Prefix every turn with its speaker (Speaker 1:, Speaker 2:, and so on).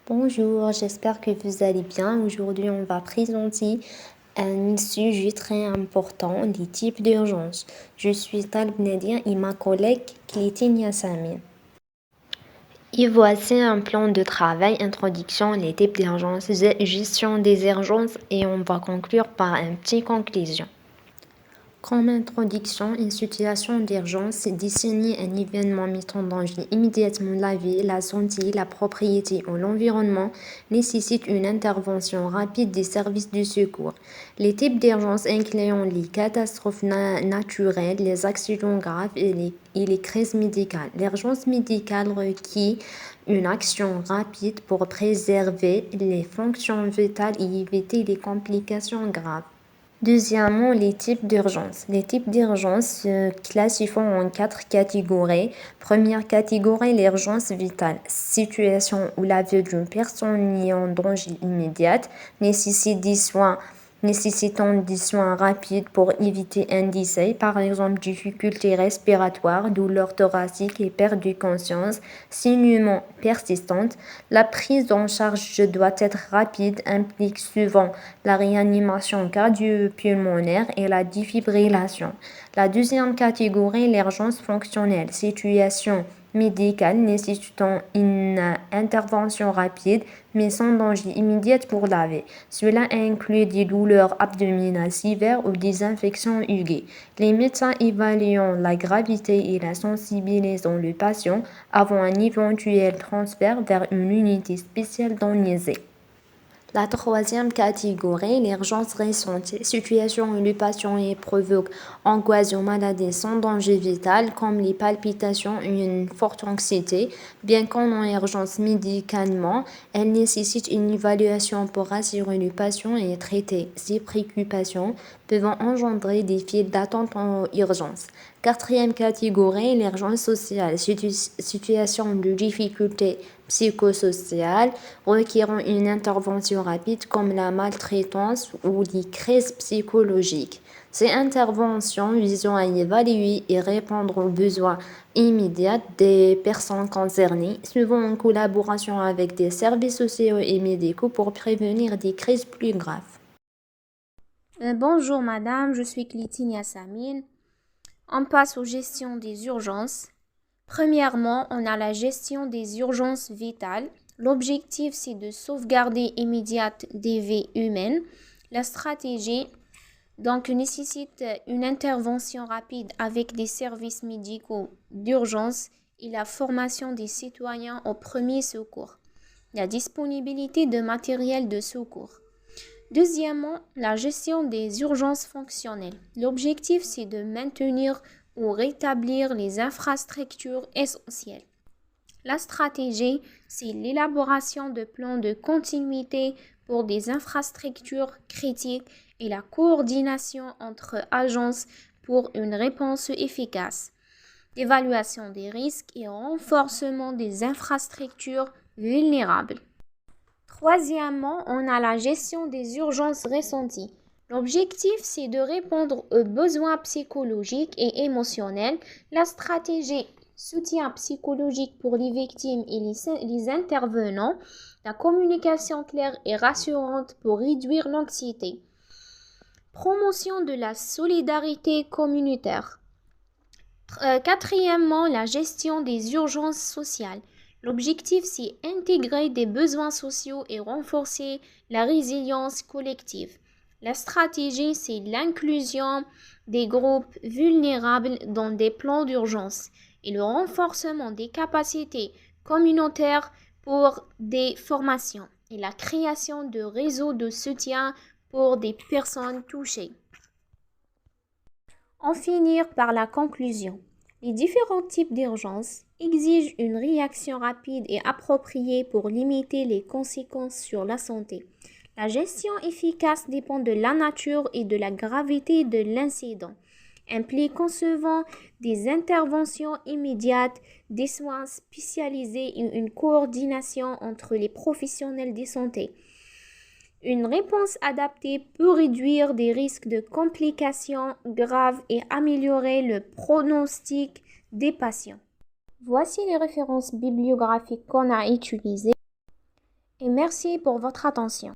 Speaker 1: Bonjour, j'espère que vous allez bien. Aujourd'hui, on va présenter un sujet très important, les types d'urgence. Je suis Talb Nadia et ma collègue Clétine Yassamine. Et voici un plan de travail, introduction, les types d'urgence, gestion des urgences et on va conclure par une petite conclusion. Comme introduction, une situation d'urgence désigne un événement mettant en danger immédiatement la vie, la santé, la propriété ou l'environnement, nécessite une intervention rapide des services de secours. Les types d'urgence incluent les catastrophes naturelles, les accidents graves et les crises médicales. L'urgence médicale requiert une action rapide pour préserver les fonctions vitales et éviter les complications graves. Deuxièmement, les types d'urgence. Les types d'urgence se classifient en 4 catégories. Première catégorie, l'urgence vitale. Situation où la vie d'une personne est en danger immédiat, nécessitant des soins rapides pour éviter un décès, par exemple difficultés respiratoires, douleurs thoraciques et perte de conscience, saignements persistants. La prise en charge doit être rapide, implique souvent la réanimation cardio-pulmonaire et la défibrillation. La deuxième catégorie, l'urgence fonctionnelle, situation médicale nécessitant une intervention rapide mais sans danger immédiat pour la vie. Cela inclut des douleurs abdominales sévères ou des infections aiguës. Les médecins évaluant la gravité et la sensibilisant le patient avant un éventuel transfert vers une unité spéciale d'anesthésie. La troisième catégorie, l'urgence récente, situation où le patient provoque angoisse ou maladie sans danger vital, comme les palpitations et une forte anxiété. Bien qu'en urgence médicalement, elle nécessite une évaluation pour rassurer le patient et traiter ses préoccupations, peuvent engendrer des files d'attente en urgence. Quatrième catégorie, l'urgence sociale, situation de difficulté psychosociale requérant une intervention rapide comme la maltraitance ou les crises psychologiques. Ces interventions visant à évaluer et répondre aux besoins immédiats des personnes concernées, souvent en collaboration avec des services sociaux et médicaux pour prévenir des crises plus graves.
Speaker 2: Bonjour madame, je suis Clétine Yassamine. On passe aux gestions des urgences. Premièrement, on a la gestion des urgences vitales. L'objectif, c'est de sauvegarder immédiate des vies humaines. La stratégie, donc, nécessite une intervention rapide avec des services médicaux d'urgence et la formation des citoyens au premier secours. La disponibilité de matériel de secours. Deuxièmement, la gestion des urgences fonctionnelles. L'objectif, c'est de maintenir ou rétablir les infrastructures essentielles. La stratégie, c'est l'élaboration de plans de continuité pour des infrastructures critiques et la coordination entre agences pour une réponse efficace. L'évaluation des risques et renforcement des infrastructures vulnérables. Troisièmement, on a la gestion des urgences ressenties. L'objectif, c'est de répondre aux besoins psychologiques et émotionnels. La stratégie soutien psychologique pour les victimes et les intervenants. La communication claire et rassurante pour réduire l'anxiété. Promotion de la solidarité communautaire. Quatrièmement, la gestion des urgences sociales. L'objectif, c'est intégrer des besoins sociaux et renforcer la résilience collective. La stratégie, c'est l'inclusion des groupes vulnérables dans des plans d'urgence et le renforcement des capacités communautaires pour des formations et la création de réseaux de soutien pour des personnes touchées. En finir par la conclusion. Les différents types d'urgences exigent une réaction rapide et appropriée pour limiter les conséquences sur la santé. La gestion efficace dépend de la nature et de la gravité de l'incident, impliquant des interventions immédiates, des soins spécialisés et une coordination entre les professionnels de santé. Une réponse adaptée peut réduire des risques de complications graves et améliorer le pronostic des patients. Voici les références bibliographiques qu'on a utilisées. et merci pour votre attention.